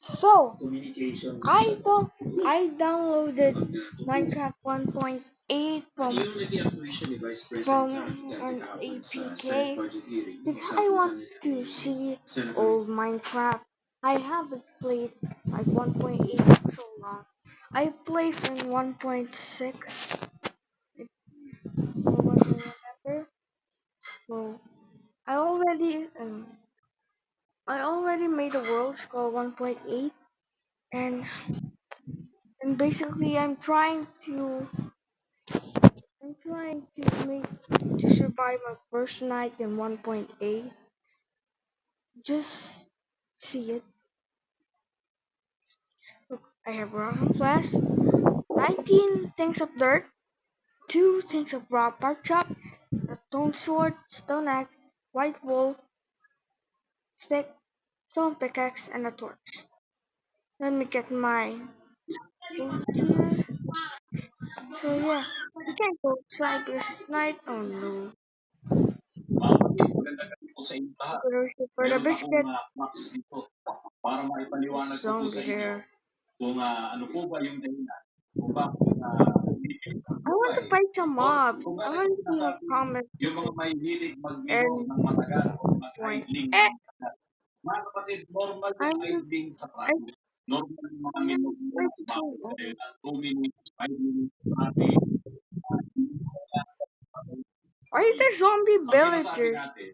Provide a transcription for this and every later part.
So, I downloaded Minecraft 1.8 from an APK because I want to see old Minecraft. I haven't played like 1.8 for so long. I played in 1.6. I wasn't remember. So I already made a world score 1.8, and basically I'm trying to survive my first night in 1.8. Just see it. Look, I have rock and flash, 19 things of dirt, 2 things of raw pork chop, a stone sword, stone axe, white wool, stick, stone pickaxe, and a torch. Let me get my food here. So yeah, we can't go outside because it's night. Oh no. Maganda gabi po sa inyo lahat. For the Meron akong biscuit. maps dito para maipaliwanag ko po sa inyo kung ano po ba yung dahilan kung bakit bibili ng I want to buhay fight some o mobs. kung I bakit want to like sinasabi comment yung mga may hilig magbiro and ng matagal o point. mag-idling ng matagal. Mga kapatid, normal yung I'm idling sa I trato. Normal yung mga I'm minuto na like so sumabot old. kayo ng 2 minutes, 5 minutes, 30. Why are there zombie Ang sinasabi villagers natin,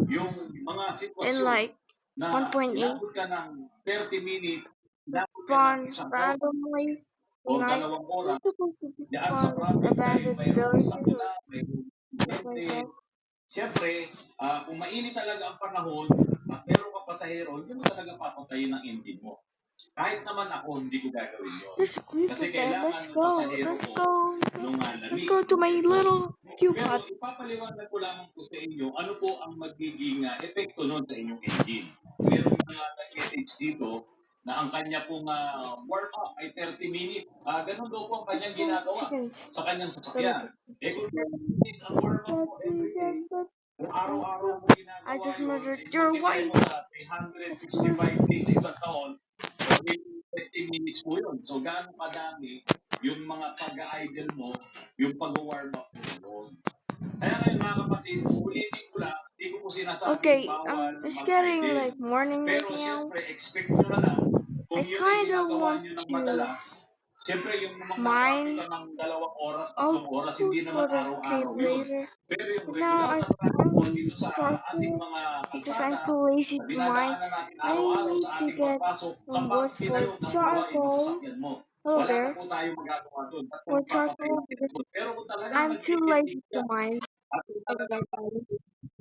yung mga in sitwasyon like na 1.8 inabot ka ng 30 minutes, inabot ka ng spawn isang oras randomly o tonight? 2 oras, It's supposed to be diyan sa fun with province kayo, abandoned mayroong villages or sakuna, mayroong stuff like kuryente. that. Siyempre, kung mainit talaga ang panahon at meron ka pasahero, hindi mo talaga papatayin ang engine mo. Kahit naman ako, hindi ko gagawin yun. There's a creeper Kasi there. kailangan Let's ng go. pasahero Let's ko go. nung Let's lamig go to ng my aircon. little cube Pero hut. ipapaliwanag ko lamang po sa inyo ano po ang magiging epekto nun sa inyong engine. Meron mga nag-message dito na ang kanya pong warm up ay 30 minutes. Ganun daw po ang Just kanyang 2 ginagawa seconds. sa kanyang Let me sasakyan. Kung 30 minutes ang warm up mo every day, kung araw-araw mo I ginagawa just yun, murdered your multiply wife. mo sa 365 days sa taon, so 30 minutes po yun. So gaano kadami yung mga pag-idle mo, yung pag-warm up mo yun. Kaya ngayon mga kapatid, ulitin ko lang, hindi ko po sinasabing Okay, bawal it's getting mag-idle. like morning right Pero now. siyempre, expect nyo na lang, I kung yun ay kind of ginagawa want nyo ng to madalas, siyempre yung mine. magta-traffic ka ng 2 oras, I'll 3 oras, go hindi to naman the cave araw-araw yun. later. Pero yung But now regular na traffic I'm mo dito sa ating charcoal mga because I'm kalsada, too lazy na to mine. dinadaanan natin I araw-araw need sa to ating get pagpasok, what's kaparti na called yun ng buhay ng charcoal. sasakyan mo. Hello Wala na there. po tayo magagawa doon at For magpapatay charcoal ng because ito. Pero kung talagang I'm too lazy nagtitipid to ka, mine. at kung I think talagang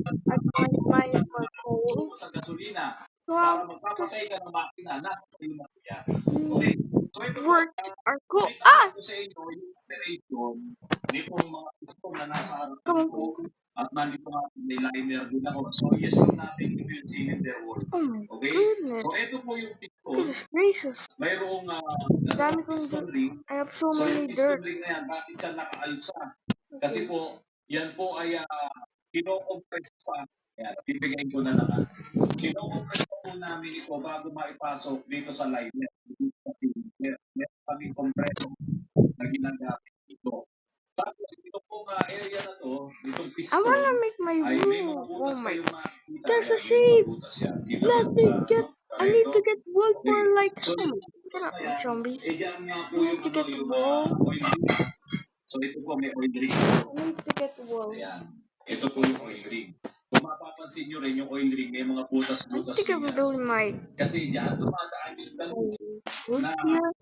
I can't mine my coal. mo sa gasolina So para I'll magpapatay ka just ng makina, nasa sa'yo na po yan. Okay? So ito po, work charcoal. pakita Ah! ko sa inyo yung operation nitong mga piston na nasa harapan Come on, ko come on. at nandito nga may liner din ako. So i-assume natin ito yung cylinder wall. Oh my Okay? goodness. So ito po yung piston. Goodness gracious. Mayroong Dami dalawang kong piston dirt. ring. I have so So many yung piston dirt. ring na yan, bakit siya nakaalsa? Kasi Okay. po, yan po ay kino-compress pa. Yan, bibigay ko na lang. Kino-compress pa po namin ito bago maipasok dito sa liner. Dito sa cylinder. Meron kami compressor na ginagamit ito. Tapos ito pong area na to, itong I piston, wanna make my ay may mga room. butas Oh my. kayong makikita. There's a Ayan, may mga sheep. butas yan. Kita Let mo me ba, get. no? I need to Ito. get wood for Okay. like. So, Oh yung my. butas Get na up, yan, zombie. dyan nga po I need yung, to get yung wool. oil ring. So, ito po may oil ring. I need to get wool. Ayan. Ito po yung oil ring. Kung mapapansin nyo rin yung oil ring, may mga I butas-butas think din I'm yan. doing my Kasi dyan dumadaan yung dalo wood na here.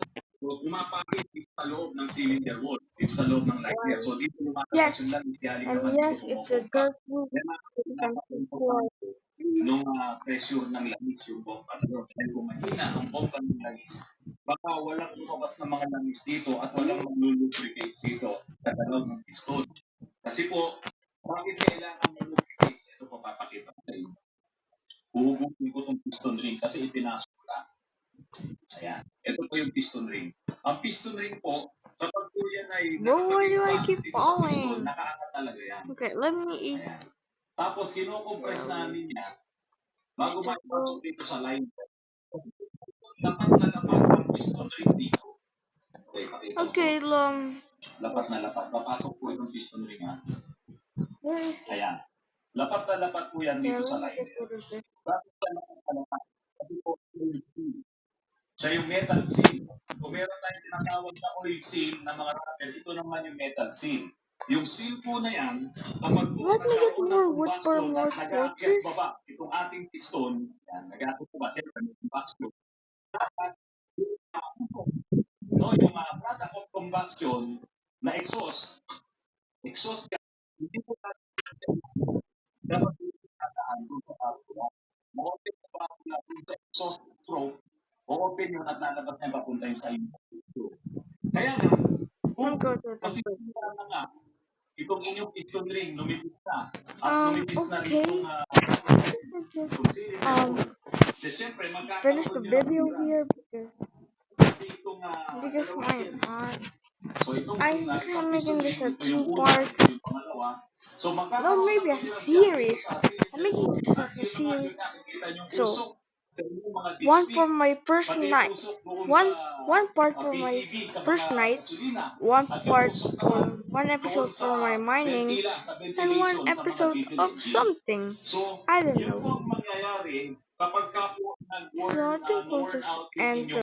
pumapakit dito sa loob ng cylinder wall, dito sa loob ng liner. So dito lumalabas Yes. yung langis, galing And naman yes, dito it's a pumupumpa. dirt roof. Yan ang Because I'm too poor. pinaka-importante nung pressure ng langis, yung bomba na yun. Dahil kung mahina ang bomba ng langis, baka walang lumabas na mga langis dito at walang maglulubricate dito sa galaw ng piston. Kasi po, bakit kailangan malubricate? Ito po papakita ko sa inyo. Huhugutin ko itong piston ring kasi ipinasok ko lang. Ayan. Ito po yung piston ring. Ang piston ring po, kapag po yan ay Bro, why do I nakapagigpa keep dito sa piston, falling? nakaangat talaga yan. Okay, let me eat. Ayan. Tapos, kinocompress namin yan bago maipasok dito sa line. Dapat lapat ang piston ring dito. Okay, pakita ko. Okay, long. Lapat na lapat. Papasok po itong piston ring ha. Where is it? Ayan. Lapat na lapat po yan Yeah, dito let sa me get liner. rid of this. Bakit siya lapat na lapat? Kasi po, oil seal. Siya yung metal seal. Kung meron tayong tinatawag na oil seal na mga rapper, ito naman yung metal seal. Yung seal po na yan, kapag po Let me get nagkaroon ng more wood for combustion more at nag-aakyat torches. baba itong ating piston, yan, nag-aakyat baba, siyempre may combustion. Dapat, no, yung product of combustion na exhaust yan, hindi po dapat tinataan doon sa kapula. Ma-open na kapula doon sa exhaust stroke, o-open yun at lalabas niya papunta yung sa inyo. Kaya nga, kung masisira na nga itong inyong piston ring, lumipis na, at lumipis na rin Okay. itong siyempre, Finish the magkakaroon nyo ng video tira. here because Pati itong my series. So itong I isang think I'm piston making ring, this a ito yung una, two-part. ito yung pangalawa. So No, magkakaroon maybe ng a tira series. sa series I'm making this at as a yun naman series. yung nakikita yung So, usok sa inyong mga one dipstick. for my first Pati yung night, usok doon one part sa for my PCB sa first mga night, gasolina. one At yung part usok for naman one doon episode sa for my mining, ventila, sa and one ventilation sa mga episode diesel of engine. something. So, I don't yun po know. ang mangyayari kapag ka po So I think we'll worn just out yung end inyong